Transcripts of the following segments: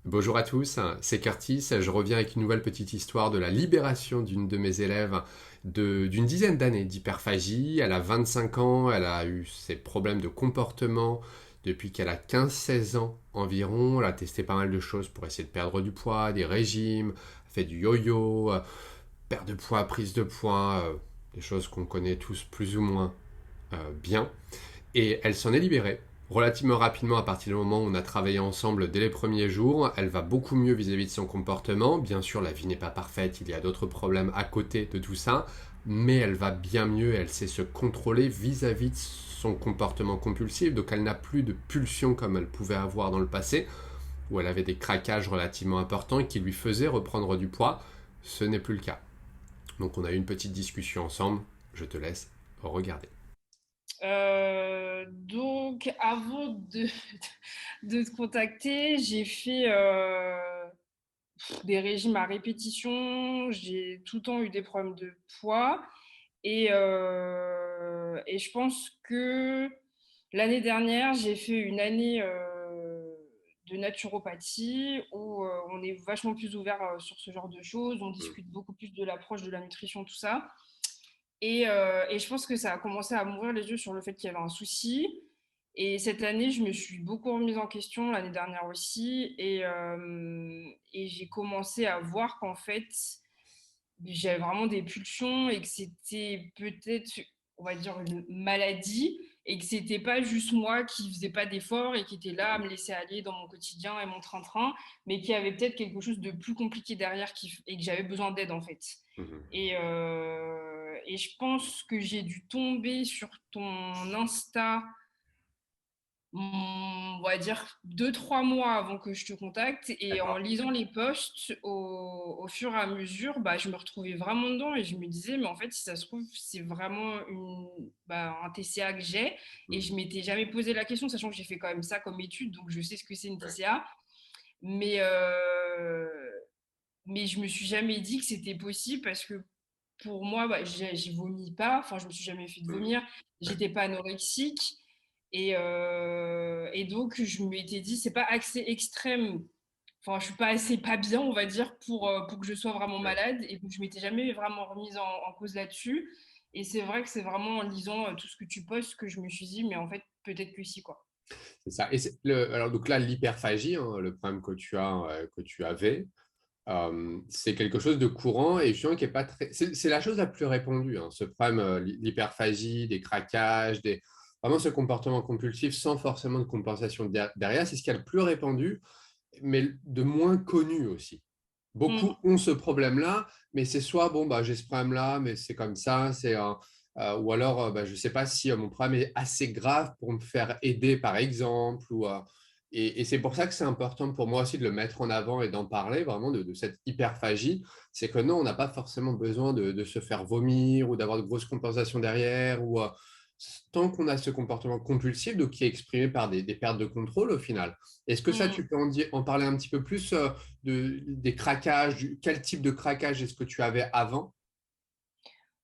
Bonjour à tous, c'est Curtis. Je reviens avec une nouvelle petite histoire de la libération d'une de mes élèves d'une dizaine d'années d'hyperphagie. Elle a 25 ans, elle a eu ses problèmes de comportement depuis qu'elle a 15-16 ans environ. Elle a testé pas mal de choses pour essayer de perdre du poids, des régimes, fait du yo-yo, perte de poids, prise de poids, des choses qu'on connaît tous plus ou moins bien. Et elle s'en est libérée relativement rapidement à partir du moment où on a travaillé ensemble dès les premiers jours. Elle va beaucoup mieux vis-à-vis de son comportement. Bien sûr, la vie n'est pas parfaite, il y a d'autres problèmes à côté de tout ça, mais elle va bien mieux, elle sait se contrôler vis-à-vis de son comportement compulsif, donc elle n'a plus de pulsions comme elle pouvait avoir dans le passé, où elle avait des craquages relativement importants qui lui faisaient reprendre du poids. Ce n'est plus le cas. Donc on a eu une petite discussion ensemble, je te laisse regarder. Donc, avant de te contacter, j'ai fait des régimes à répétition. J'ai tout le temps eu des problèmes de poids. Et je pense que l'année dernière, j'ai fait une année de naturopathie où on est vachement plus ouvert sur ce genre de choses. On discute beaucoup plus de l'approche de la nutrition, tout ça. Et je pense que ça a commencé à m'ouvrir les yeux sur le fait qu'il y avait un souci. Et cette année, je me suis beaucoup remise en question, l'année dernière aussi. Et j'ai commencé à voir qu'en fait, j'avais vraiment des pulsions et que c'était peut-être, on va dire, une maladie et que c'était pas juste moi qui faisais pas d'efforts et qui était là à me laisser aller dans mon quotidien et mon train-train, mais qu'il y avait peut-être quelque chose de plus compliqué derrière et que j'avais besoin d'aide en fait. Et je pense que j'ai dû tomber sur ton Insta, on va dire 2 3 mois avant que je te contacte. Et en D'accord. lisant les posts au fur et à mesure, bah, je me retrouvais vraiment dedans et je me disais, mais en fait, si ça se trouve, c'est vraiment un TCA que j'ai. Et je m'étais jamais posé la question, sachant que j'ai fait quand même ça comme étude, donc je sais ce que c'est une TCA. Mais, euh, mais je me suis jamais dit que c'était possible parce que pour moi, bah, j'ai vomi pas, enfin, je me suis jamais fait de vomir, j'étais pas anorexique. Et donc, je m'étais dit, c'est pas assez extrême. Enfin, je suis pas assez pas bien, on va dire, pour que je sois vraiment malade. Et donc, je m'étais jamais vraiment remise en cause là-dessus. Et c'est vrai que c'est vraiment en lisant tout ce que tu postes que je me suis dit, mais en fait, peut-être que si, quoi. C'est ça. Alors, donc là, l'hyperphagie, hein, le problème que tu as, que tu avais, c'est quelque chose de courant et justement qui est pas très. C'est la chose la plus répandue, hein, ce problème, l'hyperphagie, des craquages, vraiment ce comportement compulsif sans forcément de compensation derrière, c'est ce qui est le plus répandu, mais de moins connu aussi. Beaucoup Mm. ont ce problème-là, mais c'est soit, bon, bah, j'ai ce problème-là, mais c'est comme ça, ou alors, bah, je ne sais pas si mon problème est assez grave pour me faire aider, par exemple, et c'est pour ça que c'est important pour moi aussi de le mettre en avant et d'en parler vraiment de cette hyperphagie. C'est que non, on n'a pas forcément besoin de se faire vomir ou d'avoir de grosses compensations derrière, tant qu'on a ce comportement compulsif, donc qui est exprimé par des pertes de contrôle au final. Est-ce que ça, Mm. tu peux en parler un petit peu plus des craquages, quel type de craquage est-ce que tu avais avant?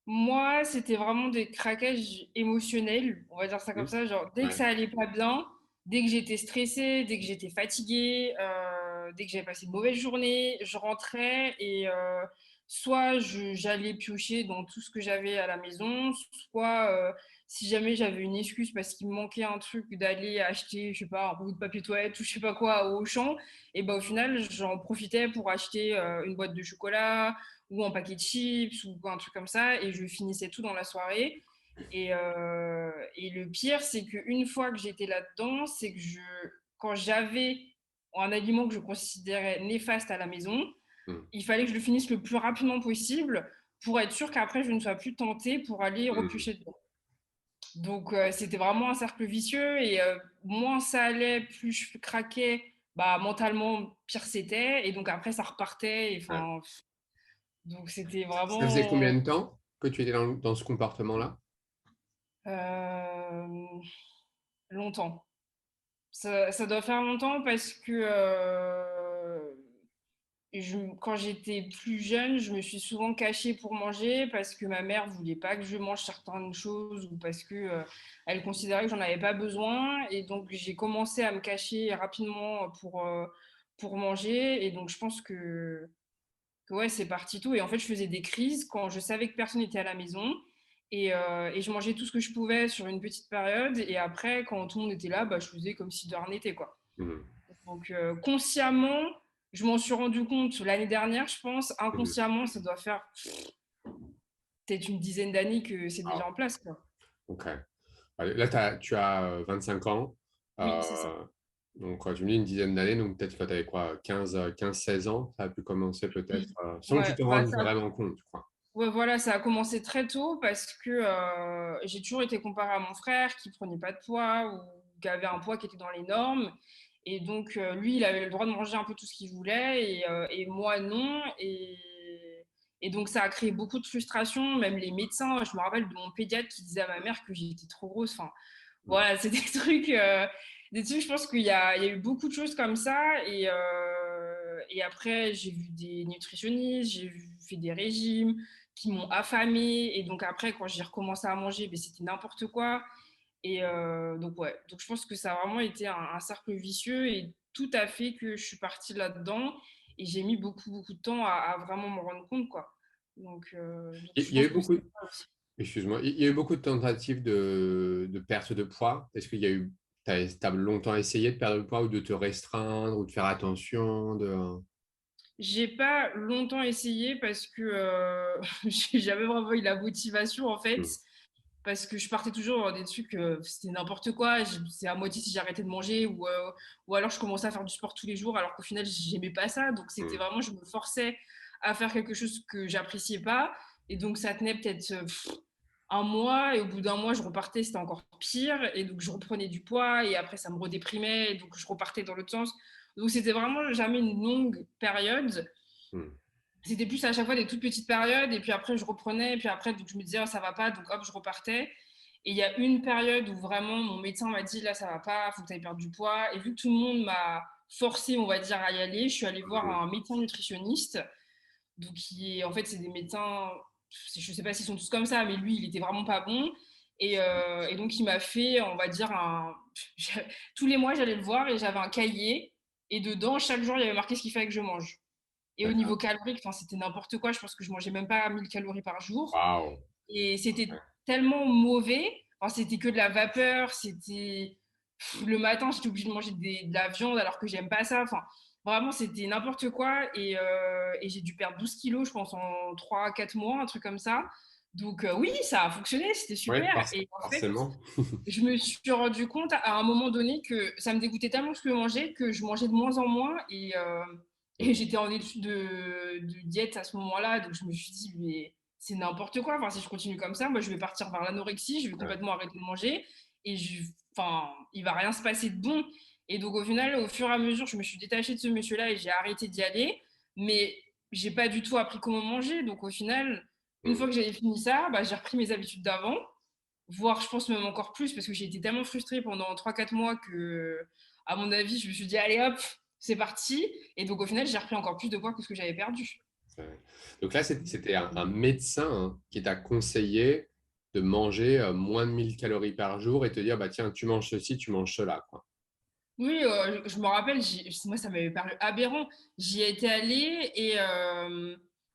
Moi, c'était vraiment des craquages émotionnels, on va dire ça comme Mhm. ça. Genre, dès que Ouais. ça allait pas bien, dès que j'étais stressée, dès que j'étais fatiguée, dès que j'avais passé une mauvaise journée, je rentrais et soit j'allais piocher dans tout ce que j'avais à la maison, soit si jamais j'avais une excuse parce qu'il me manquait un truc d'aller acheter, je sais pas, un rouleau de papier toilette ou je sais pas quoi au Auchan, et ben au final, j'en profitais pour acheter une boîte de chocolat ou un paquet de chips ou un truc comme ça et je finissais tout dans la soirée. Et le pire, c'est qu'une fois que j'étais là-dedans, c'est que quand j'avais un aliment que je considérais néfaste à la maison, Mhm. il fallait que je le finisse le plus rapidement possible pour être sûr qu'après je ne sois plus tentée pour aller Mhm. repiocher dedans. Donc c'était vraiment un cercle vicieux et moins ça allait, plus je craquais, bah, mentalement pire c'était et donc après ça repartait. Ouais. Enfin, donc c'était Ça faisait combien vraiment de temps que tu étais dans ce comportement-là? euh, longtemps. Ça doit faire longtemps parce que quand j'étais plus jeune, je me suis souvent cachée pour manger parce que ma mère voulait pas que je mange certaines choses ou parce que elle considérait que j'en avais pas besoin. Et donc j'ai commencé à me cacher rapidement pour manger. Et donc, je pense que ouais, c'est parti tout. Et en fait, je faisais des crises quand je savais que personne n'était à la maison. Et je mangeais tout ce que je pouvais sur une petite période. Et après, quand tout le monde était là, bah, je faisais comme si de rien n'était, quoi. Mhm. Donc, consciemment, je m'en suis rendu compte l'année dernière, je pense. Mhm. Inconsciemment, ça doit faire peut-être une dizaine d'années que c'est déjà Ah, en place, quoi. ok. Là, tu as 25 ans. Oui, c'est ça. Euh, donc, tu me dis une dizaine d'années. Donc, peut-être que tu avais quoi, 16 ans. Ça a pu commencer peut-être Oui. sans que tu Ouais, te bah rendes ça, vraiment compte, je crois. ouais, voilà, ça a commencé très tôt parce que j'ai toujours été comparée à mon frère qui prenait pas de poids ou qui avait un poids qui était dans les normes. Et donc, lui, il avait le droit de manger un peu tout ce qu'il voulait et moi, non. Et donc, ça a créé beaucoup de frustration. Même les médecins, je me rappelle de mon pédiatre qui disait à ma mère que j'étais trop grosse. Enfin, Mhm. voilà, c'est des trucs, je pense il y a eu beaucoup de choses comme ça. Et après, j'ai vu des nutritionnistes, fait des régimes qui m'ont affamée. Et donc après, quand j'ai recommencé à manger, ben, c'était n'importe quoi. Donc ouais, donc je pense que ça a vraiment été un cercle vicieux et tout a fait que je suis partie là-dedans. Et j'ai mis beaucoup, beaucoup de temps à vraiment me rendre compte, quoi. Donc je Il y a pense eu que c'est beaucoup, ça aussi. excuse-moi, il y a eu beaucoup de tentatives de perte de poids. Est-ce qu'il y a eu, t'as longtemps essayé de perdre le poids ou de te restreindre ou de faire attention de... J'ai pas longtemps essayé parce que j'ai jamais vraiment eu la motivation en fait. Hmm. Parce que je partais toujours dans des trucs, c'était n'importe quoi. C'est à moitié si j'arrêtais de manger ou alors je commençais à faire du sport tous les jours alors qu'au final j'aimais pas ça. Donc c'était Hmm. vraiment, je me forçais à faire quelque chose que j'appréciais pas. Et donc ça tenait peut-être un mois et au bout d'un mois je repartais, c'était encore pire. Et donc je reprenais du poids et après ça me redéprimait et donc je repartais dans l'autre sens. Donc c'était vraiment jamais une longue période. Hmm. C'était plus à chaque fois des toutes petites périodes et puis après je reprenais et puis après donc je me disais oh, ça va pas donc hop je repartais et il y a une période où vraiment mon médecin m'a dit là ça va pas faut que tu ailles perdre du poids et vu que tout le monde m'a forcé on va dire à y aller je suis allée voir Hmm. un médecin nutritionniste donc qui est en fait c'est des médecins je sais pas s'ils sont tous comme ça mais lui il était vraiment pas bon et donc il m'a fait on va dire un tous les mois j'allais le voir et j'avais un cahier et dedans chaque jour il y avait marqué ce qu'il fallait que je mange et au niveau D'accord. calorique, enfin, c'était n'importe quoi. Je pense que je mangeais même pas 1000 calories par jour. Waouh. Et c'était Ouais. tellement mauvais. Enfin, c'était que de la vapeur. Le matin, j'étais obligée de manger de la viande alors que j'aime pas ça. Enfin, vraiment, c'était n'importe quoi. Et j'ai dû perdre 12 kilos, je pense, en 3 4 mois, un truc comme ça. Donc, oui, ça a fonctionné. C'était Ouais, super. Et en fait, forcément. je me suis rendu compte à un moment donné que ça me dégoûtait tellement ce que je mangeais que je mangeais de moins en moins et Hmm. j'étais en étude de diète à ce moment-là donc je me suis dit mais c'est n'importe quoi enfin si je continue comme ça moi je vais partir vers l'anorexie je vais Ouais. complètement arrêter de manger et enfin il va rien se passer de bon et donc au final au fur et à mesure je me suis détachée de ce monsieur-là et j'ai arrêté d'y aller mais j'ai pas du tout appris comment manger donc au final une Hmm. fois que j'avais fini ça bah, j'ai repris mes habitudes d'avant voire je pense même encore plus parce que j'ai été tellement frustrée pendant 3 4 mois que, à mon avis, je me suis dit, allez hop, c'est parti. Et donc au final, j'ai repris encore plus de poids que ce que j'avais perdu. Donc là, c'était un médecin hein, qui t'a conseillé de manger moins de 1000 calories par jour et te dire, bah tiens, tu manges ceci, tu manges cela, quoi. Oui, je me rappelle, moi ça m'avait paru aberrant. J'y étais allée et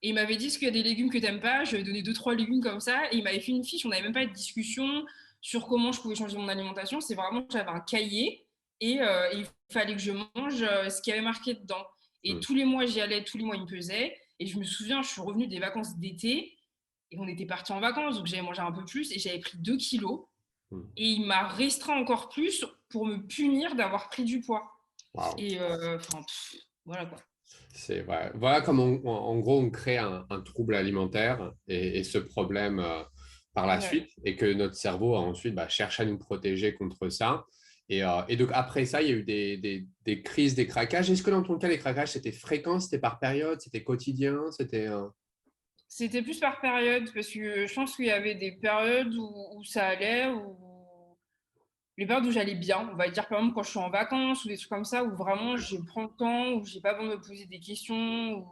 il m'avait dit, est-ce qu'il y a des légumes que t'aimes pas? Je lui ai donné deux, trois légumes comme ça et il m'avait fait une fiche. On n'avait même pas eu de discussion sur comment je pouvais changer mon alimentation. C'est vraiment, j'avais un cahier et il fallait que je mange ce qui avait marqué dedans. Et Hmm. tous les mois, j'y allais, tous les mois, il me pesait. Et je me souviens, je suis revenue des vacances d'été et on était partis en vacances, donc j'avais mangé un peu plus et j'avais pris 2 kilos. Hmm. Et il m'a restreint encore plus pour me punir d'avoir pris du poids. Waouh. Enfin, voilà quoi. C'est vrai. Voilà comment, en gros, on crée un trouble alimentaire et ce problème par la Ouais. suite, et que notre cerveau ensuite bah, cherche à nous protéger contre ça. Et donc, après ça, il y a eu des crises, des craquages. Est-ce que dans ton cas, les craquages, c'était fréquent, c'était par période, c'était quotidien, c'était... C'était plus par période, parce que je pense qu'il y avait des périodes où ça allait, les périodes où j'allais bien, on va dire par exemple quand je suis en vacances ou des trucs comme ça, où vraiment je prends le temps, où j'ai pas besoin de me poser des questions,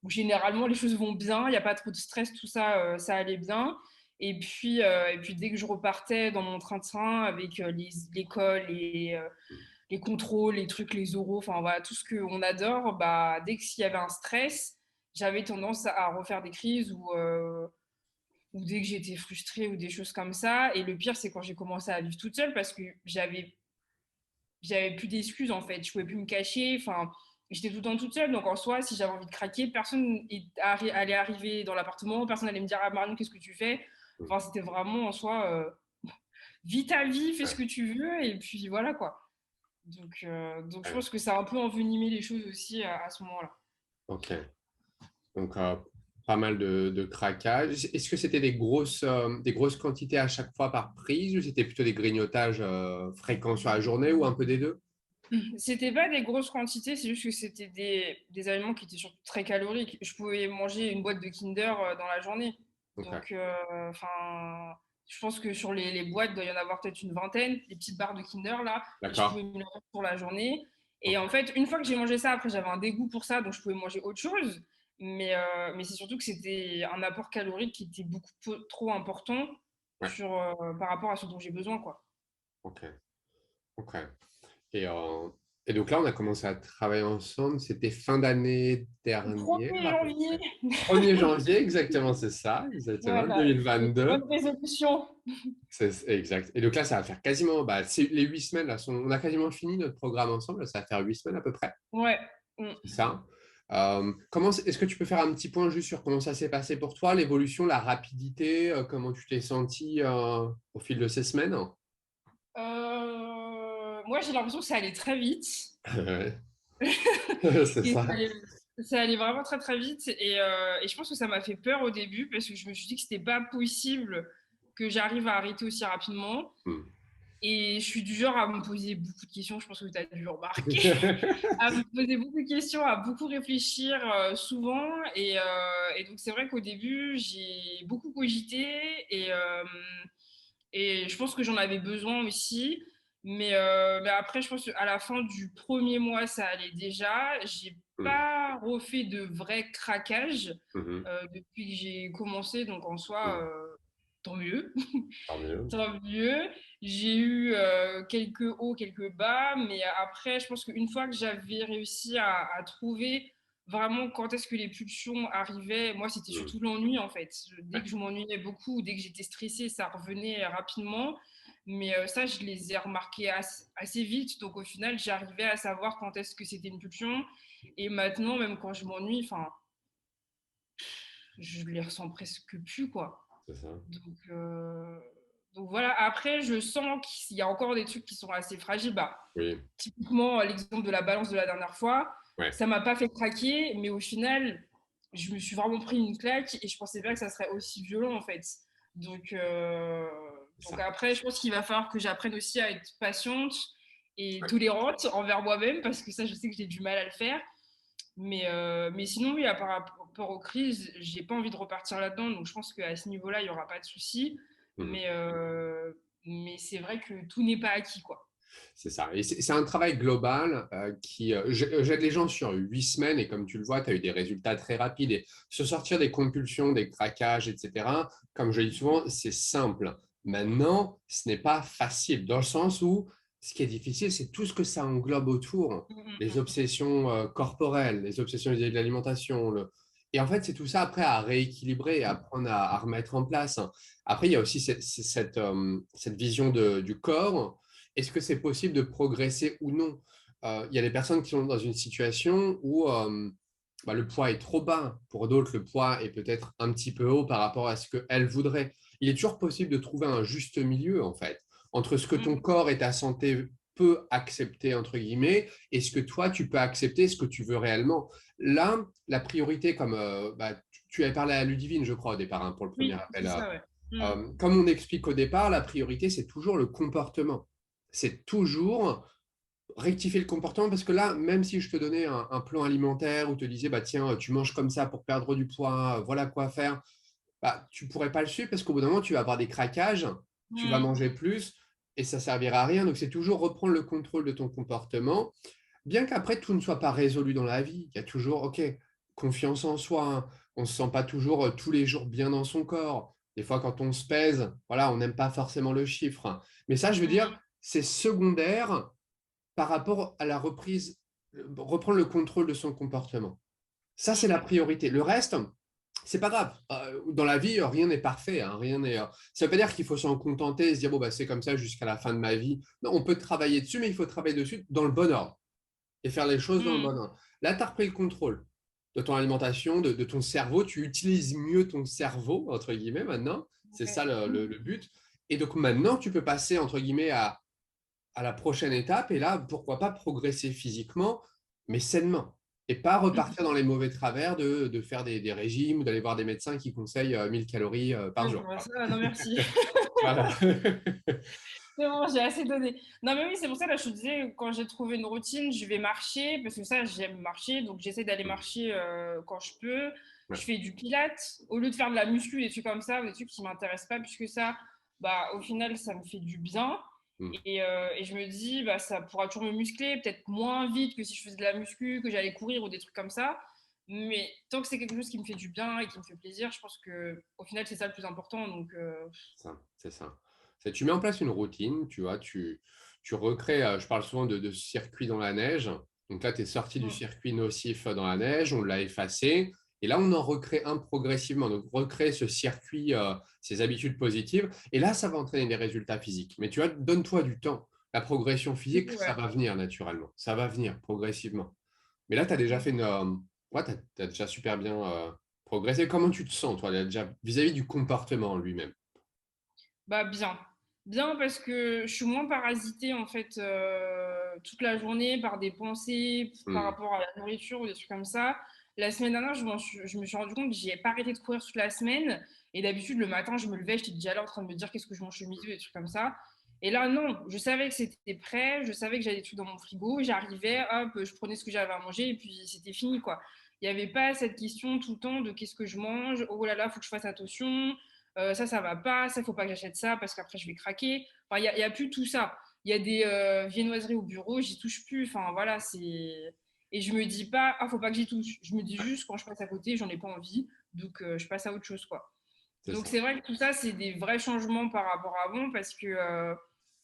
où généralement les choses vont bien, il n'y a pas trop de stress, tout ça, ça allait bien. Et puis dès que je repartais dans mon train-train avec l'école les contrôles, les trucs, les oraux, enfin voilà, tout ce qu'on adore, bah, dès qu'il y avait un stress, j'avais tendance à refaire des crises ou dès que j'étais frustrée ou des choses comme ça. Et le pire, c'est quand j'ai commencé à vivre toute seule parce que j'avais plus d'excuses en fait. Je pouvais plus me cacher. Enfin, j'étais tout le temps toute seule. Donc en soi, si j'avais envie de craquer, personne allait arriver dans l'appartement. Personne allait me dire, ah Marion, qu'est-ce que tu fais? Mm. Enfin, c'était vraiment en soi, vis ta vie, fais ce Ouais, que tu veux. Et puis voilà quoi. Donc je ouais. pense que ça a un peu envenimé les choses aussi à ce moment-là. Ok. Donc, pas mal de craquage. Est-ce que c'était des grosses quantités à chaque fois par prise ou c'était plutôt des grignotages fréquents sur la journée ou un peu des deux? C'était pas des grosses quantités, c'est juste que c'était des aliments qui étaient surtout très caloriques. Je pouvais manger une boîte de Kinder dans la journée. Ok. Donc, enfin, je pense que sur les boîtes, il doit y en avoir peut-être une vingtaine, les petites barres de Kinder là, et je D'accord. pouvais me les faire pour la journurnée. Et Ok. en fait, une fois que j'ai mangé ça, après j'avais un dégoût pour ça, donc je pouvais manger autre chose. Mais c'est surtout que c'était un apport calorique qui était beaucoup trop important Ouais. par rapport à ce dont j'ai besoin, quoi. Ok. Ok. Et, euh, et donc là, on a commencé à travailler ensemble. C'était fin d'année Au dernière, 1er à peu janvier, près. 1er janvier, exactement, c'est ça, exactement, voilà, c'est une 2022. bonne résolution. C'est exact. Et donc là, ça va faire quasiment, bah, les 8 semaines, là, on a quasiment fini notre programme ensemble. Ça va faire 8 semaines à peu près. Ouais. Mm. C'est ça. Est-ce que tu peux faire un petit point juste sur comment ça s'est passé pour toi, l'évolution, la rapidité, comment tu t'es senti au fil de ces semaines? Moi, j'ai l'impression que ça allait très vite. Ouais. C'est Que ça. ça allait vraiment très très vite. Et je pense que ça m'a fait peur au début parce que je me suis dit que c'était pas possible que j'arrive à arrêter aussi rapidement. Hmm. Et je suis du genre à me poser beaucoup de questions, je pense que tu as dû le remarquer, à me poser beaucoup de questions, à beaucoup réfléchir souvent. Et donc c'est vrai qu'au début, j'ai beaucoup cogité et je pense que j'en avais besoin aussi. Mais après, je pense qu'à la fin du premier mois, ça allait déjà. J'ai Hmm. pas refait de vrai craquage Mhm. depuis que j'ai commencé. Donc en soi, Hmm. tant mieux. Tant mieux. Tant mieux. J'ai eu quelques hauts, quelques bas, mais après, je pense qu'une fois que j'avais réussi à trouver vraiment quand est-ce que les pulsions arrivaient, moi, c'était Hmm. surtout l'ennui en fait. Dès Ouais, que je m'ennuyais beaucoup ou dès que j'étais stressée, ça revenait rapidement. Mais ça, je les ai remarqués assez vite. Donc au final, j'arrivais à savoir quand est-ce que c'était une pulsion. Et maintenant, même quand je m'ennuie, enfin, je les ressens presque plus, quoi. c'est ça. Donc, euh, donc voilà, après, je sens qu'il y a encore des trucs qui sont assez fragiles. Bah, Oui. typiquement, l'exemple de la balance de la dernière fois, Ouais. ça m'a pas fait craquer, mais au final, je me suis vraiment pris une claque et je pensais pas que ça serait aussi violent en fait. Donc, euh, C'est donc ça. après, je pense qu'il va falloir que j'apprenne aussi à être patiente et Ouais. tolérante envers moi-même parce que ça, je sais que j'ai du mal à le faire. Mais sinon, oui, par rapport aux crises, j'ai pas envie de repartir là-dedans. Donc, je pense qu'à ce niveau-là, il n'y aura pas de souci. Mhm. Mais c'est vrai que tout n'est pas acquis, quoi. C'est ça. Et c'est un travail global j'aide les gens sur 8 semaines et comme tu le vois, tu as eu des résultats très rapides. Et se sortir des compulsions, des craquages, etc., comme je le dis souvent, c'est simple. Maintenant, ce n'est pas facile dans le sens où ce qui est difficile, c'est tout ce que ça englobe autour. Mm, mm, Les mm. obsessions corporelles, les obsessions vis-à-vis de l'alimentation. Et en fait, c'est tout ça après à rééquilibrer et apprendre à remettre en place. Après, il y a aussi cette vision du corps. Est-ce que c'est possible de progresser ou non? Il y a des personnes qui sont dans une situation où bah, le poids est trop bas. Pour d'autres, le poids est peut-être un petit peu haut par rapport à ce qu'elles voudraient. Il est toujours possible de trouver un juste milieu, en fait, entre ce que ton Mm. corps et ta santé peut accepter, entre guillemets, et ce que toi, tu peux accepter, ce que tu veux réellement. Là, la priorité, comme bah, tu avais parlé à Ludivine, je crois, au départ, hein, pour le premier Oui, appel. c'est ça, ouais. Mm. Comme on explique au départ, la priorité, c'est toujours le comportement. C'est toujours rectifier le comportement parce que là, même si je te donnais un plan alimentaire ou te disais, bah, tiens, tu manges comme ça pour perdre du poids, voilà quoi faire, bah, tu ne pourrais pas le suivre parce qu'au bout d'un moment, tu vas avoir des craquages, tu vas Mm. manger plus et ça ne servira à rien. Donc, c'est toujours reprendre le contrôle de ton comportement, bien qu'après, tout ne soit pas résolu dans la vie. Il y a toujours, OK, confiance en soi, hein. On ne se sent pas toujours tous les jours bien dans son corps. Des fois, quand on se pèse, voilà, on n'aime pas forcément le chiffre. Mais ça, je veux dire, Mm. c'est secondaire par rapport à la reprise, reprendre le contrôle de son comportement. Ça, c'est la priorité. Le reste, c'est pas grave. Dans la vie, rien n'est parfait. Hein, rien n'est. Ça veut pas dire qu'il faut s'en contenter et se dire bon bah c'est comme ça jusqu'à la fin de ma vie. Non, on peut travailler dessus, mais il faut travailler dessus dans le bon ordre et faire les choses dans le Mm. bon ordre. Là, tu as repris le contrôle de ton alimentation, de ton cerveau. Tu utilises mieux ton cerveau entre guillemets maintenant. C'est Ouais. ça le but. Et donc maintenant, tu peux passer entre guillemets à la prochaine étape et là, pourquoi pas progresser physiquement, mais sainement. Et pas repartir dans les mauvais travers de faire des régimes ou d'aller voir des médecins qui conseillent 1000 calories par jour. Ouais, ça, non, merci. Voilà. C'est bon, j'ai assez donné. Non, mais oui, c'est pour ça, là, je te disais, quand j'ai trouvé une routine, je vais marcher, parce que ça, j'aime marcher, donc j'essaie d'aller marcher quand je peux. Ouais. Je fais du pilates, au lieu de faire de la muscu, des trucs comme ça, des trucs qui ne m'intéressent pas, puisque ça, bah, au final, ça me fait du bien. Mm. Et je me dis, bah, ça pourra toujours me muscler, peut-être moins vite que si je faisais de la muscu, que j'allais courir ou des trucs comme ça. Mais tant que c'est quelque chose qui me fait du bien et qui me fait plaisir, je pense que au final, c'est ça le plus important. Donc, C'est ça. Tu mets en place une routine, tu vois, tu recrées, je parle souvent de circuit dans la neige. Donc là, tu es sorti du mm, circuit nocif dans la neige, on l'a effacé. Et là, on en recrée un progressivement. Donc, recrée ce circuit, ces habitudes positives. Et là, ça va entraîner des résultats physiques. Mais tu vois, donne-toi du temps. La progression physique, ça ouais. va venir naturellement. Ça va venir progressivement. Mais là, tu as déjà fait une. Ouais, tu as déjà super bien progressé. Comment tu te sens, toi, déjà, vis-à-vis du comportement en lui-même? Bah bien. Bien parce que je suis moins parasitée en fait toute la journée par des pensées par Hmm. rapport à la nourriture ou des trucs comme ça. La semaine dernière, je me suis rendu compte que j'ai pas arrêté de courir toute la semaine. Et d'habitude, le matin, je me levais, j'étais déjà là en train de me dire qu'est-ce que je mange ce midi ou des trucs comme ça. Et là, non, je savais que c'était prêt, je savais que j'avais des trucs dans mon frigo, j'arrivais, hop, je prenais ce que j'avais à manger et puis c'était fini quoi. Il n'y avait pas cette question tout le temps de qu'est-ce que je mange, oh là là, faut que je fasse attention, ça va pas, ça faut pas que j'achète ça parce qu'après je vais craquer. Enfin, y a plus tout ça. Il y a des viennoiseries au bureau, j'y touche plus. Enfin voilà, c'est et je me dis pas ah faut pas que j'y touche. Je me dis juste quand je passe à côté, j'en ai pas envie, donc je passe à autre chose quoi. C'est Donc ça. c'est vrai que tout ça c'est des vrais changements par rapport à avant parce que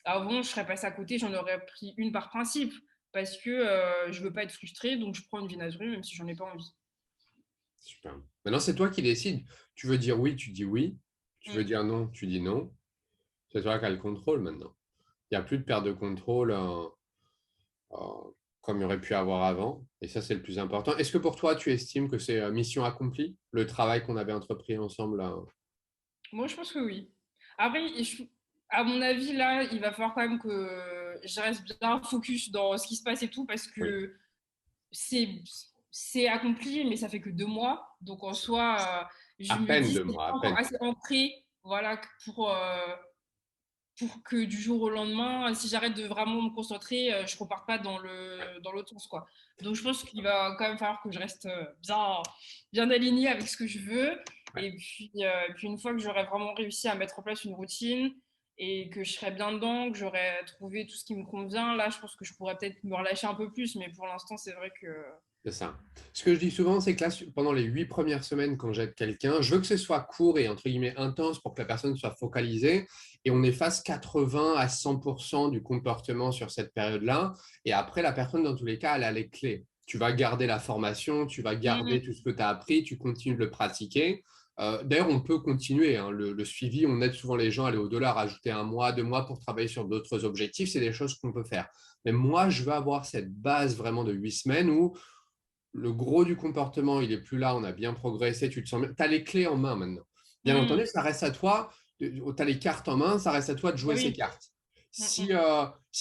avant je serais passée à côté, j'en aurais pris une par principe parce que je veux pas être frustrée, donc je prends une viennoiserie même si j'en ai pas envie. Super. Maintenant, c'est toi qui décides. Tu veux dire oui, tu dis oui. Tu veux Mm. dire non, tu dis non. C'est toi qui as le contrôle maintenant. Il n'y a plus de perte de contrôle comme il y aurait pu avoir avant. Et ça, c'est le plus important. Est-ce que pour toi, tu estimes que c'est mission accomplie, le travail qu'on avait entrepris ensemble Moi, je pense que oui. Après, à mon avis, là, il va falloir quand même que je reste bien focus dans ce qui se passe et tout, parce Oui. que c'est c'est accompli, mais ça fait que 2 mois. Donc, en soi, je À me peine dis, deux c'est mois, à pas encore peine. assez ancré, voilà, pour que du jour au lendemain, si j'arrête de vraiment me concentrer, je reparte pas dans l'autre sens, quoi. Donc, je pense qu'il va quand même falloir que je reste bien alignée avec ce que je veux. Ouais. Et puis, une fois que j'aurai vraiment réussi à mettre en place une routine et que je serai bien dedans, que j'aurai trouvé tout ce qui me convient, là, je pense que je pourrais peut-être me relâcher un peu plus. Mais pour l'instant, c'est vrai que… C'est ça. Ce que je dis souvent, c'est que là, pendant les 8 premières semaines, quand j'aide quelqu'un, je veux que ce soit court et entre guillemets intense pour que la personne soit focalisée et on efface 80 à 100% du comportement sur cette période-là. Et après, la personne, dans tous les cas, elle a les clés. Tu vas garder la formation, tu vas garder Mhm. tout ce que tu as appris, tu continues de le pratiquer. D'ailleurs, on peut continuer hein, le suivi. On aide souvent les gens à aller au-delà, rajouter 1 mois, 2 mois pour travailler sur d'autres objectifs. C'est des choses qu'on peut faire. Mais moi, je veux avoir cette base vraiment de 8 semaines où le gros du comportement, il est plus là, on a bien progressé, tu te sens bien. Tu as les clés en main maintenant. Bien entendu, Mhm. ça reste à toi, tu as les cartes en main, ça reste à toi de Ah jouer ces oui. cartes. Mhm. Si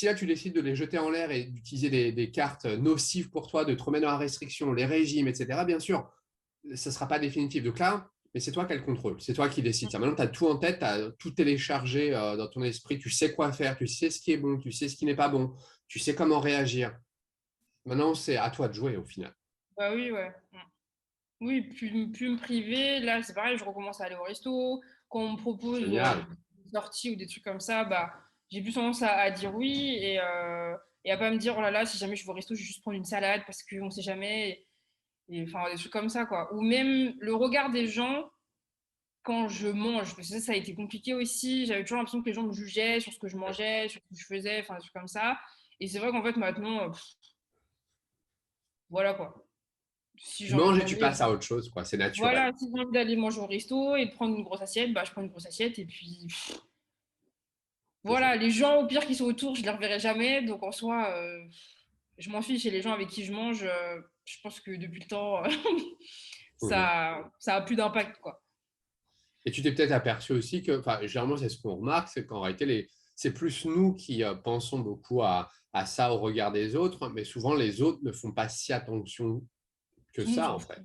là, tu décides de les jeter en l'air et d'utiliser des cartes nocives pour toi, de te remettre dans la restriction, les régimes, etc., bien sûr, ça ne sera pas définitif. Donc là, mais c'est toi qui as le contrôle, c'est toi qui décides ça. Maintenant, tu as tout en tête, tu as tout téléchargé dans ton esprit, tu sais quoi faire, tu sais ce qui est bon, tu sais ce qui n'est pas bon, tu sais comment réagir. Maintenant, c'est à toi de jouer au final. Bah oui, ouais. Oui, plus me priver. Là, c'est pareil, je recommence à aller au resto. Quand on me propose Génial. des sorties ou des trucs comme ça, bah, j'ai plus tendance à dire oui et à pas me dire, oh là là, si jamais je vais au resto, je vais juste prendre une salade parce qu'on sait jamais. Et enfin, des trucs comme ça, quoi. Ou même le regard des gens quand je mange, parce que ça a été compliqué aussi. J'avais toujours l'impression que les gens me jugeaient sur ce que je mangeais, sur ce que je faisais, enfin, des trucs comme ça. Et c'est vrai qu'en fait, maintenant, voilà quoi. Si Tu j'ai envie de manges et tu manger, passes à autre chose, quoi. C'est naturel. voilà, si j'ai envie d'aller manger au resto et de prendre une grosse assiette, bah, je prends une grosse assiette et puis C'est ça. voilà, les gens au pire qui sont autour, je les reverrai jamais. Donc en soi, je m'en fiche et les gens avec qui je mange, je pense que depuis le temps, Mhm. ça a plus d'impact quoi. Et tu t'es peut-être aperçu aussi que, enfin, généralement, c'est ce qu'on remarque, c'est qu'en réalité, c'est plus nous qui pensons beaucoup à ça au regard des autres, mais souvent les autres ne font pas si attention que Tout le monde ça, s'en en fout. fait.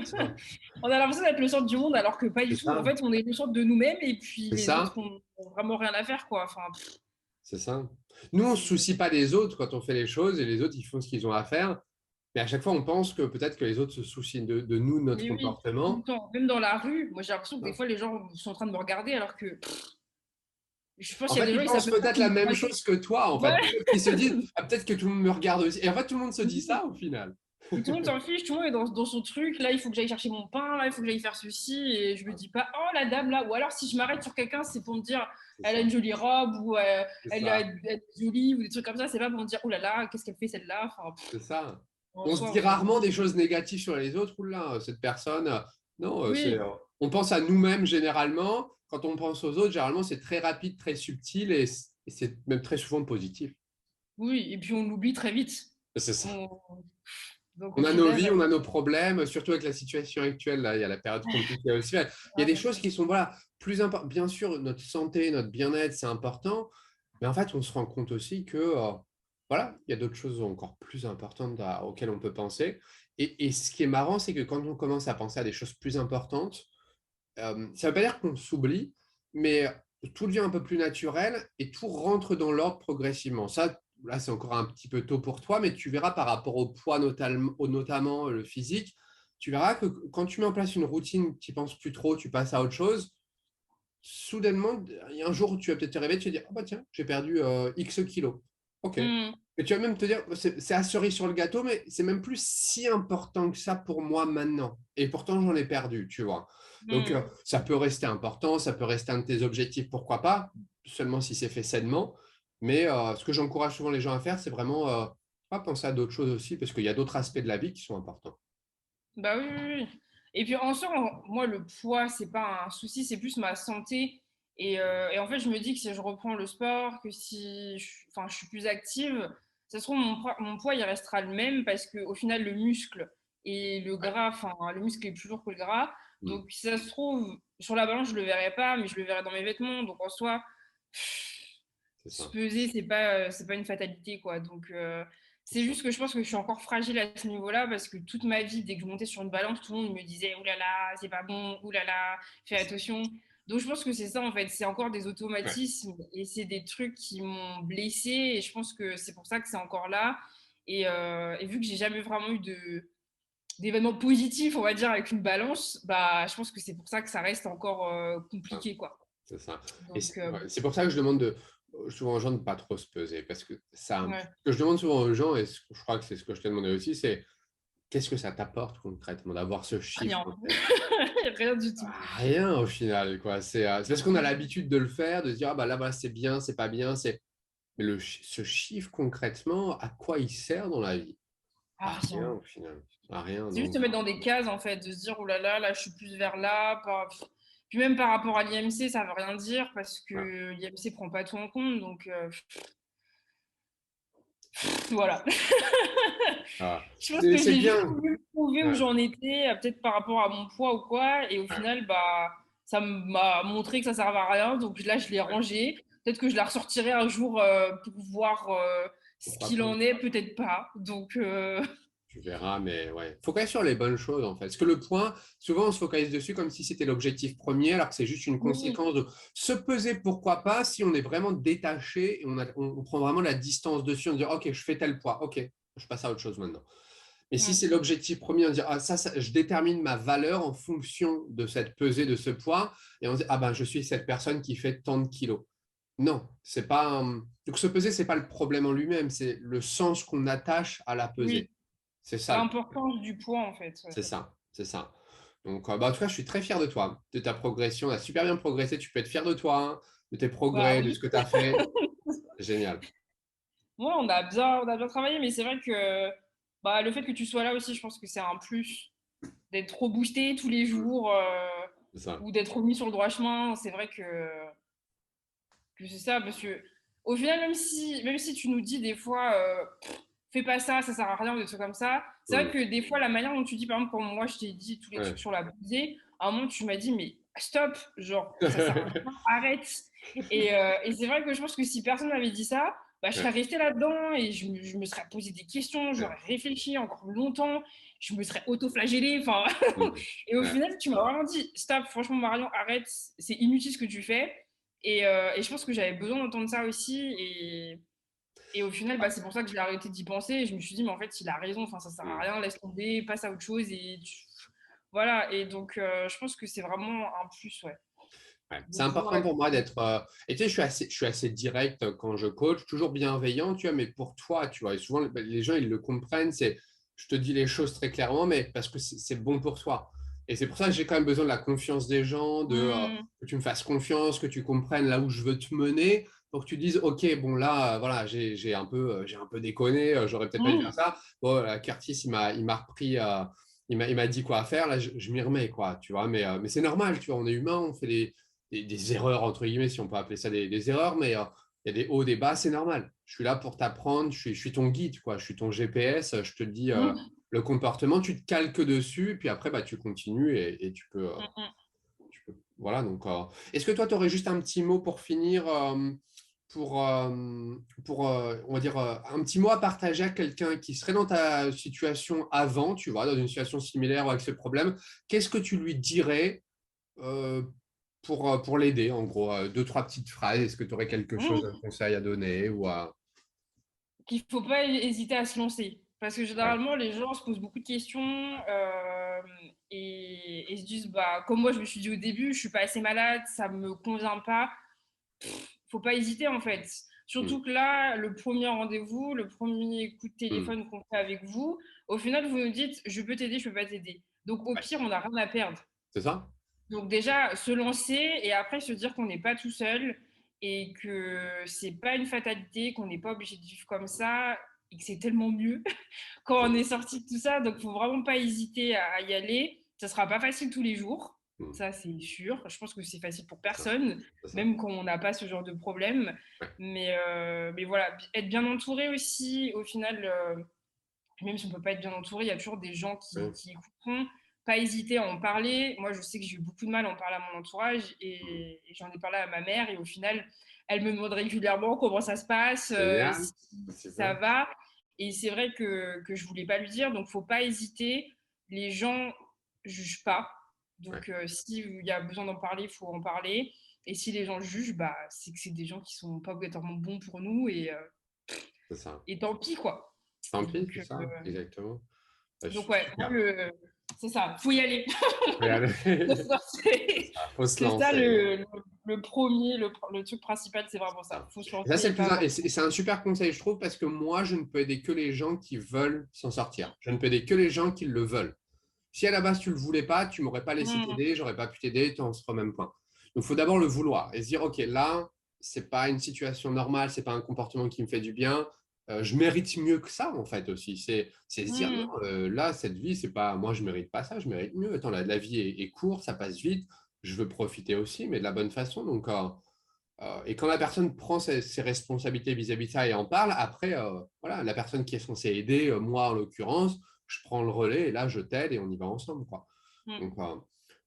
C'est ça. On a l'impression d'être le centre du monde alors que pas C'est du tout. En ça. fait, on est le centre de nous-mêmes et puis C'est les autres ça. ont vraiment rien à faire quoi. Enfin, C'est ça. Nous, on ne se c'est soucie pas des autres quand on fait les choses et les autres, ils font ce qu'ils ont à faire. Mais à chaque fois, on pense que peut-être que les autres se soucient de nous, de notre mais oui, tout le comportement. temps. Même dans la rue, moi j'ai l'impression que des Non. fois les gens sont en train de me regarder alors que je pense En qu'il y a fait, des gens ils ils savent pensent même pas peut-être qu'ils la me même regardent. chose que toi, en fait. Ouais. Peut-être qu'ils se disent, ah, peut-être que tout le monde me regarde aussi. Et en fait, tout le monde se dit ça au final. Et tout le monde s'en fiche, tout le monde est dans son truc. Là, il faut que j'aille chercher mon pain, là, il faut que j'aille faire ceci. Et je me dis pas, oh la dame là. Ou alors, si je m'arrête sur quelqu'un, c'est pour me dire, C'est elle a ça. une jolie robe, ou C'est elle ça. est jolie, ou des trucs comme ça. C'est pas pour me dire, oh là là, qu'est-ce qu'elle fait celle-là. Enfin, C'est ça. en On se soi, dit on s'en rarement fout. des choses négatives sur les autres. Oula, cette personne. Non, Oui, on pense à nous-mêmes généralement. Quand on pense aux autres, généralement, c'est très rapide, très subtil et c'est même très souvent positif. oui. Et puis on l'oublie très vite. C'est ça. On- Donc au On a nos vies, final, on a nos problèmes, surtout avec la situation actuelle. Là, il y a la période compliquée aussi. Il y a des choses qui sont voilà, plus importantes. Bien sûr, notre santé, notre bien-être, c'est important. Mais en fait, on se rend compte aussi que voilà, il y a d'autres choses encore plus importantes auxquelles on peut penser. Et ce qui est marrant, c'est que quand on commence à penser à des choses plus importantes, ça ne veut pas dire qu'on s'oublie, mais tout devient un peu plus naturel et tout rentre dans l'ordre progressivement. Ça, là, c'est encore un petit peu tôt pour toi, mais tu verras par rapport au poids, notamment le physique, tu verras que quand tu mets en place une routine, tu n'y penses plus trop, tu passes à autre chose, soudainement, il y a un jour où tu vas peut-être te réveiller, tu vas dire, ah bah tiens, j'ai perdu X kilos. Ok. hmm, Et tu vas même te dire, c'est la cerise sur le gâteau, mais c'est même plus si important que ça pour moi maintenant. Et pourtant, j'en ai perdu, tu vois. Donc, hmm. ça peut rester important, ça peut rester un de tes objectifs, pourquoi pas, seulement si c'est fait sainement. Mais ce que j'encourage souvent les gens à faire, c'est vraiment pas penser à d'autres choses aussi, parce qu'il y a d'autres aspects de la vie qui sont importants. Bah oui, oui, oui. Et puis en soi, moi, le poids, c'est pas un souci, c'est plus ma santé. Et en fait, je me dis que si je reprends le sport, que si enfin, je suis plus active, ça se trouve, mon poids, il restera le même parce qu'au final, le muscle et le Ouais. gras, enfin, le muscle est plus lourd que le gras. Mm. Donc, si ça se trouve, sur la balance, je le verrai pas, mais je le verrai dans mes vêtements. Donc, en soi, C'est se ça. peser, c'est pas une fatalité, quoi. Donc, C'est c'est ça. juste que je pense que je suis encore fragile à ce niveau-là parce que toute ma vie, dès que je montais sur une balance, tout le monde me disait Ouh là là, c'est pas bon, ouh là là, fais attention. Donc, je pense que c'est ça, en fait. C'est encore des Ouais. automatismes et c'est des trucs qui m'ont blessée et je pense que c'est pour ça que c'est encore là. Et vu que j'ai jamais vraiment eu d'événements positifs, on va dire, avec une balance, bah, je pense que c'est pour ça que ça reste encore Ah, compliqué, quoi. c'est ça. Et Donc, c'est ouais, c'est pour ça que je demande souvent aux gens de ne pas trop se peser. Parce que ça, ouais, ce que je demande souvent aux gens, et je crois que c'est ce que je t'ai demandé aussi, c'est qu'est-ce que ça t'apporte concrètement d'avoir ce chiffre rien. en tête? Rien du tout. Rien au final, quoi. C'est parce qu'on a l'habitude de le faire, de se dire, ah bah là, bah, c'est bien, c'est pas bien. Mais ce chiffre concrètement, à quoi il sert dans la vie? Ah, À rien rien. au final. À rien. C'est juste Donc, se mettre dans des cases, en fait, de se dire, oh là, je suis plus vers là. Puis même par rapport à l'IMC, ça veut rien dire parce voilà. que l'IMC prend pas tout en compte. Donc voilà. Voilà. Je pense que C'est j'ai juste bien. voulu prouver où Ouais, j'en étais, peut-être par rapport à mon poids ou quoi. Et au ouais, final, bah, ça m'a montré que ça servait à rien. Donc là, je l'ai ouais. rangé. Peut-être que je la ressortirai un jour pour voir ce Pourquoi qu'il pas? en est, peut-être pas. Donc, Tu verras, mais ouais. Focalise sur les bonnes choses, en fait. Parce que le point, souvent, on se focalise dessus comme si c'était l'objectif premier, alors que c'est juste une oui. conséquence de se peser, pourquoi pas, si on est vraiment détaché et on prend vraiment la distance dessus, on dit, OK, je fais tel poids, OK, je passe à autre chose maintenant. Mais si Mm. c'est l'objectif premier, on dit, ah, je détermine ma valeur en fonction de cette pesée, de ce poids, et on dit, ah ben, je suis cette personne qui fait tant de kilos. Non, c'est pas. Donc, se peser, c'est pas le problème en lui-même, c'est le sens qu'on attache à la Oui. pesée. C'est ça le problème. L'importance du poids, en fait. Ouais. C'est ça, c'est ça. Donc, bah, en tout cas, je suis très fier de toi, de ta progression. Tu as super bien progressé. Tu peux être fier de toi, hein, de tes Bah progrès, de ce oui. que tu as fait. Génial. Ouais, on a bien travaillé, mais c'est vrai que bah, le fait que tu sois là aussi, je pense que c'est un plus d'être trop boosté tous les Mm. jours C'est ça. ou d'être remis sur le droit chemin. C'est vrai que c'est ça, parce que au final, même si tu nous dis des fois, fais pas ça, ça sert à rien, ou des trucs comme ça, c'est vrai Mm. que des fois, la manière dont tu dis, par exemple, quand moi je t'ai dit tous les trucs Ouais. sur la pesée, à un moment tu m'as dit, mais stop, genre, ça sert à rien, arrête. Et c'est vrai que je pense que si personne m'avait dit ça, bah, je serais Ouais. restée là-dedans et je me serais posé des questions, Ouais. j'aurais réfléchi encore longtemps, je me serais auto-flagellée, enfin. Mm. Et au Ouais. final, tu m'as vraiment dit, stop, franchement, Marion, arrête, c'est inutile ce que tu fais. Et je pense que j'avais besoin d'entendre ça aussi. Et au final, bah, c'est pour ça que j'ai arrêté d'y penser. Et je me suis dit, mais en fait, il a raison. Enfin, ça sert à Mm. rien, laisse tomber, passe à autre chose. Voilà. Et donc, je pense que c'est vraiment un plus, ouais, Ouais. de C'est pouvoir important être. pour moi d'être. Et tu sais, je suis assez direct quand je coach, toujours bienveillant, tu vois, mais pour toi, tu vois. Et souvent, les gens, ils le comprennent. Je te dis les choses très clairement, mais parce que c'est bon pour toi. Et c'est pour ça que j'ai quand même besoin de la confiance des gens, Mmh, que tu me fasses confiance, que tu comprennes là où je veux te mener, pour que tu dises, OK, bon, là, voilà, j'ai un peu déconné, j'aurais peut-être pas dû faire mmh, ça. Bon, Curtis, il m'a repris. Il m'a dit quoi faire, là je m'y remets, quoi, tu vois, mais c'est normal, tu vois, on est humain, on fait des erreurs, entre guillemets, si on peut appeler ça des erreurs, mais il y a des hauts, des bas, c'est normal. Je suis là pour t'apprendre, je suis ton guide, quoi. Je suis ton GPS, je te dis mmh, le comportement, tu te calques dessus, puis après, bah, tu continues et mmh, mmh. voilà, donc, est-ce que toi, tu aurais juste un petit mot pour finir, on va dire, un petit mot à partager à quelqu'un qui serait dans ta situation avant, tu vois, dans une situation similaire avec ce problème, qu'est-ce que tu lui dirais euh, pour l'aider, en gros, deux, trois petites phrases. Est-ce que tu aurais quelque chose, un Mmh. conseil à donner ou à... Qu'il faut pas hésiter à se lancer. Parce que Ouais. généralement, les gens se posent beaucoup de questions et se disent, bah, comme moi, je me suis dit au début, je suis pas assez malade, ça me convient pas. Faut pas hésiter en fait. Mm, Surtout que là, le premier rendez-vous, le premier coup de mm. téléphone qu'on fait avec vous, au final, vous nous dites, je peux t'aider, je peux pas t'aider. Donc au Ouais. pire, on n'a rien à perdre. C'est ça? Donc déjà, se lancer et après se dire qu'on n'est pas tout seul et que c'est pas une fatalité, qu'on n'est pas obligé de vivre comme ça et que c'est tellement mieux quand on Mm, est sorti de tout ça. Donc faut vraiment pas hésiter à y aller. Ça sera pas facile tous les jours, mm. ça c'est sûr. Je pense que c'est facile pour C'est ça. personne, C'est ça. même quand on n'a pas ce genre de problème. Ouais. Mais voilà, être bien entouré aussi, au final, même si on peut pas être bien entouré, il y a toujours des gens Ouais. qui écouteront. Pas hésiter à en parler. Moi, je sais que j'ai eu beaucoup de mal à en parler à mon entourage Mm. et j'en ai parlé à ma mère. Et au final, elle me demande régulièrement comment ça se passe, Génial. si ça Super. va. Et c'est vrai que je voulais pas lui dire. Donc, faut pas hésiter. Les gens jugent pas. Ouais. Donc, s'il y a besoin d'en parler, il faut en parler. Et si les gens jugent, bah, c'est que c'est des gens qui sont pas obligatoirement bons pour nous. C'est ça. Et tant pis, quoi. Tant pis, c'est Donc, ça. Exactement. donc ouais, moi, Super. c'est ça, faut y aller. Ouais, allez. Faut se C'est lancer. ça. Faut se C'est ça lancer. le premier, le truc principal, c'est vraiment ça. Ça. Faut se Et ça, lancer c'est et le pas plus, avoir. et c'est un super conseil, je trouve, parce que moi, je ne peux aider que les gens qui veulent s'en sortir. Je ne peux aider que les gens qui le veulent. Si à la base, tu ne le voulais pas, tu m'aurais pas laissé Mmh, t'aider, j'aurais pas pu t'aider, tu en seras au même point. Donc, il faut d'abord le vouloir et se dire, OK, là, c'est pas une situation normale, c'est pas un comportement qui me fait du bien. Je mérite mieux que ça, en fait, aussi. C'est se dire, non, mmh, là, cette vie, c'est pas, moi, je mérite pas ça, je mérite mieux. Attends, la vie est courte, ça passe vite, je veux profiter aussi, mais de la bonne façon. Donc, et quand la personne prend ses responsabilités vis-à-vis de ça et en parle, après, voilà, la personne qui est censée aider, moi en l'occurrence, je prends le relais et là, je t'aide et on y va ensemble, quoi. mmh. Donc,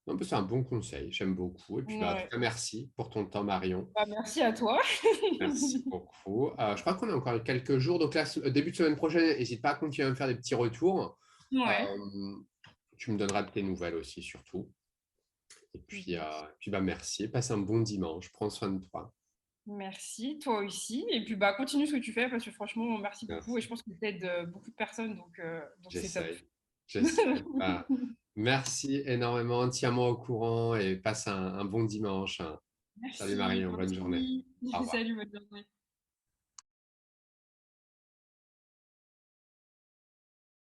non, c'est un bon conseil, j'aime beaucoup. Et puis, bah, en tout Ouais. cas, merci pour ton temps, Marion. Bah, merci à toi. Merci beaucoup. Je crois qu'on a encore quelques jours. Donc, là, début de semaine prochaine, n'hésite pas à continuer à me faire des petits retours. Ouais. Euh, Tu me donneras de tes nouvelles aussi, surtout. Et puis bah, merci. Passe un bon dimanche. Prends soin de toi. Merci, toi aussi. Et puis bah continue ce que tu fais parce que franchement, merci beaucoup. Et Merci. je pense que tu aides beaucoup de personnes, donc c'est top. J'essaye. J'essaye. Bah, merci énormément. Tiens-moi au courant et passe un bon dimanche. Salut Merci, Marion, toi bonne journée. aussi. Au revoir. Salut, bonne journée.